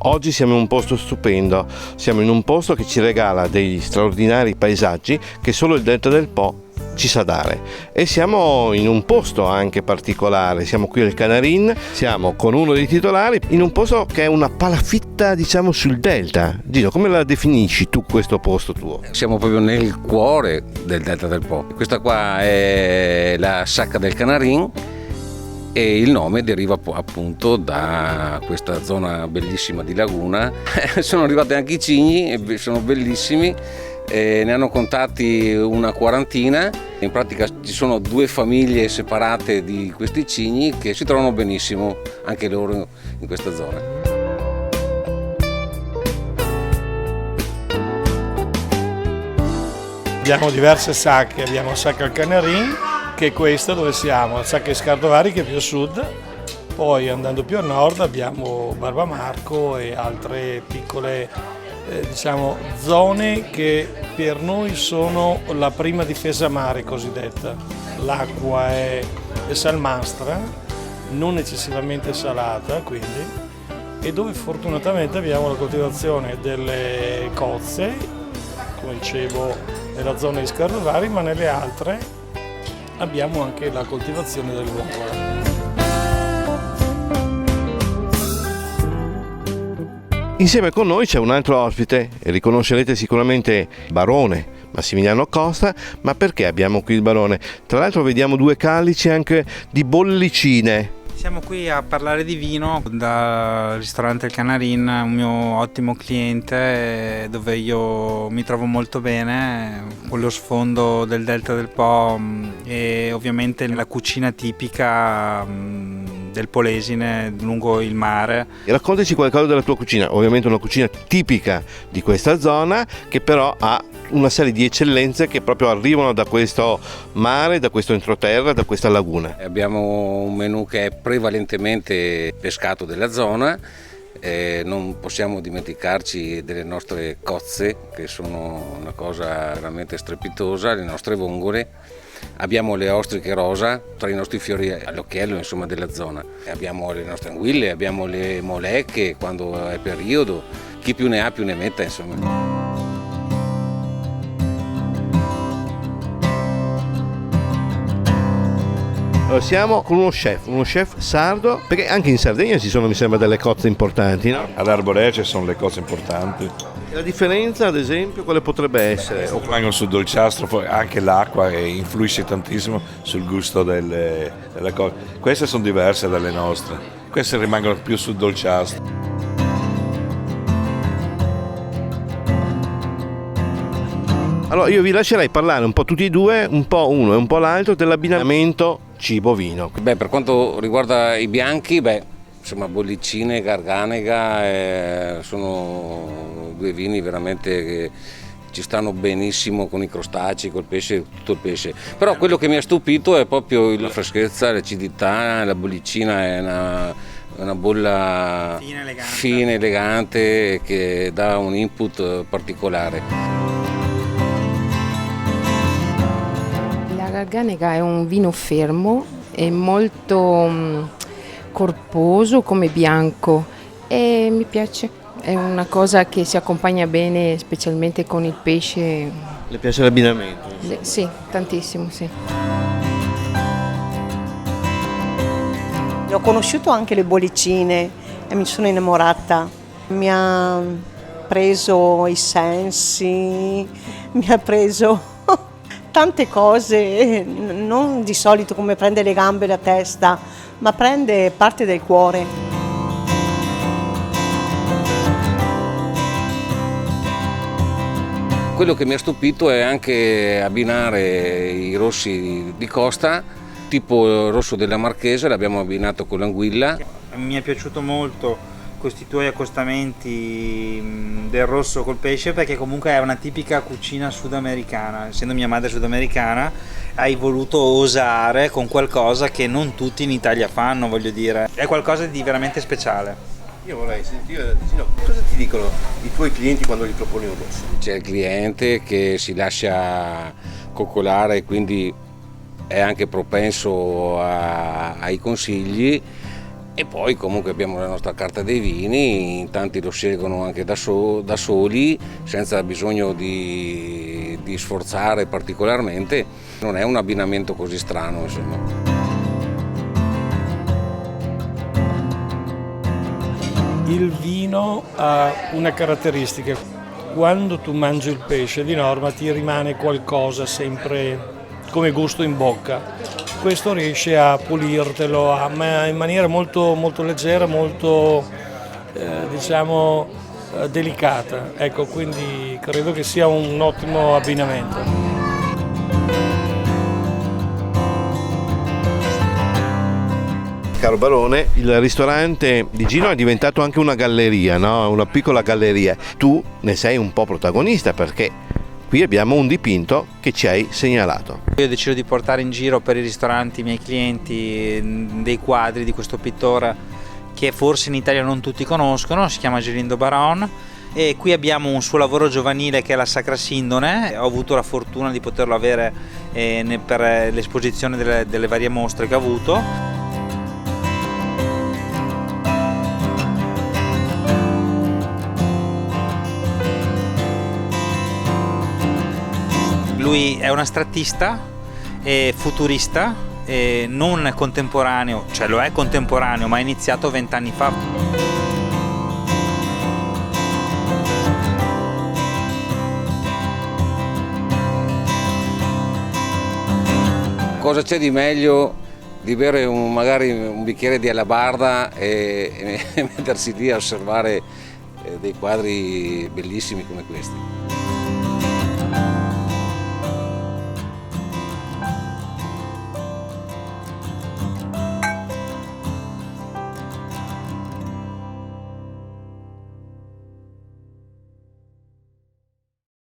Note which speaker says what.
Speaker 1: Oggi siamo in un posto stupendo, siamo in un posto che ci regala degli straordinari paesaggi che solo il Delta del Po ci sa dare, e siamo in un posto anche particolare, siamo qui al Canarin, siamo con uno dei titolari in un posto che è una palafitta, diciamo, sul Delta. Gino, come la definisci tu questo posto tuo?
Speaker 2: Siamo proprio nel cuore del Delta del Po. Questa qua è la Sacca del Canarin e il nome deriva appunto da questa zona bellissima di laguna. Sono arrivati anche i cigni, sono bellissimi, ne hanno contati una quarantina. In pratica ci sono 2 famiglie separate di questi cigni che si trovano benissimo anche loro in questa zona.
Speaker 3: Abbiamo diverse sacche, abbiamo Sacca al Canarin, che è questa dove siamo, Sacca Scardovari che è più a sud, poi andando più a nord abbiamo Barbamarco e altre piccole zone che per noi sono la prima difesa mare cosiddetta. L'acqua è salmastra, non eccessivamente salata quindi, e dove fortunatamente abbiamo la coltivazione delle cozze, come dicevo nella zona di Scardovari, ma nelle altre abbiamo anche la coltivazione del rucola.
Speaker 1: Insieme con noi c'è un altro ospite, e riconoscerete sicuramente Barone Massimiliano Costa. Ma perché abbiamo qui il Barone? Tra l'altro vediamo 2 calici anche di bollicine.
Speaker 4: Siamo qui a parlare di vino dal ristorante Il Canarin, un mio ottimo cliente dove io mi trovo molto bene, con lo sfondo del Delta del Po e ovviamente la cucina tipica del Polesine lungo il mare.
Speaker 1: E raccontaci qualcosa della tua cucina, ovviamente una cucina tipica di questa zona che però ha una serie di eccellenze che proprio arrivano da questo mare, da questo entroterra, da questa laguna.
Speaker 2: Abbiamo un menù che è prevalentemente pescato della zona, non possiamo dimenticarci delle nostre cozze che sono una cosa veramente strepitosa, le nostre vongole. Abbiamo le ostriche rosa, tra i nostri fiori all'occhiello insomma della zona. Abbiamo le nostre anguille, abbiamo le molecche quando è periodo, chi più ne ha più ne metta insomma.
Speaker 1: Allora, siamo con uno chef sardo, perché anche in Sardegna ci sono, mi sembra, delle cozze importanti, no?
Speaker 5: Ad Arborea ci sono le cose importanti.
Speaker 1: E la differenza, ad esempio, quale potrebbe essere?
Speaker 5: Rimangono sul dolciastro, poi anche l'acqua influisce tantissimo sul gusto delle cose. Queste sono diverse dalle nostre, queste rimangono più sul dolciastro.
Speaker 1: Allora io vi lascerei parlare un po' tutti e due, un po' uno e un po' l'altro, dell'abbinamento cibo-vino.
Speaker 2: Per quanto riguarda i bianchi, insomma bollicine, garganega, sono 2 vini veramente che ci stanno benissimo con i crostacei, col pesce, tutto il pesce. Però quello che mi ha stupito è proprio la freschezza, l'acidità, la bollicina è una bolla fine, elegante che dà un input particolare.
Speaker 6: La Garganega è un vino fermo, è molto corposo come bianco e mi piace, è una cosa che si accompagna bene specialmente con il pesce.
Speaker 1: Le piace l'abbinamento?
Speaker 6: Sì, tantissimo, sì.
Speaker 7: Ho conosciuto anche le bollicine e mi sono innamorata, mi ha preso i sensi, mi ha preso tante cose, non di solito come prende le gambe e la testa, ma prende parte del cuore.
Speaker 2: Quello che mi ha stupito è anche abbinare i rossi di Costa, tipo il rosso della Marchese, l'abbiamo abbinato con l'anguilla.
Speaker 4: Mi è piaciuto molto questi tuoi accostamenti del rosso col pesce, perché comunque è una tipica cucina sudamericana. Essendo mia madre sudamericana, hai voluto osare con qualcosa che non tutti in Italia fanno, voglio dire. È qualcosa di veramente speciale.
Speaker 1: Io vorrei sentire, cosa ti dicono i tuoi clienti quando gli proponi un rosso?
Speaker 2: C'è il cliente che si lascia coccolare e quindi è anche propenso ai consigli, E poi comunque abbiamo la nostra carta dei vini, in tanti lo scelgono anche da soli, senza bisogno di sforzare particolarmente. Non è un abbinamento così strano, insomma.
Speaker 3: Il vino ha una caratteristica: quando tu mangi il pesce di norma ti rimane qualcosa sempre come gusto in bocca. Questo riesce a pulirtelo ma in maniera molto, molto leggera, molto delicata. Ecco, quindi credo che sia un ottimo abbinamento.
Speaker 1: Caro Barone, il ristorante di Gino è diventato anche una galleria, no? Una piccola galleria. Tu ne sei un po' protagonista perché qui abbiamo un dipinto che ci hai segnalato.
Speaker 4: Io decido di portare in giro per i ristoranti i miei clienti dei quadri di questo pittore che forse in Italia non tutti conoscono, si chiama Gelindo Baron, e qui abbiamo un suo lavoro giovanile che è la Sacra Sindone. Ho avuto la fortuna di poterlo avere per l'esposizione delle varie mostre che ho avuto. Lui è un astrattista e futurista, e non contemporaneo, cioè lo è contemporaneo, ma ha iniziato 20 anni fa.
Speaker 2: Cosa c'è di meglio di bere magari un bicchiere di Alabarda e mettersi lì a osservare dei quadri bellissimi come questi?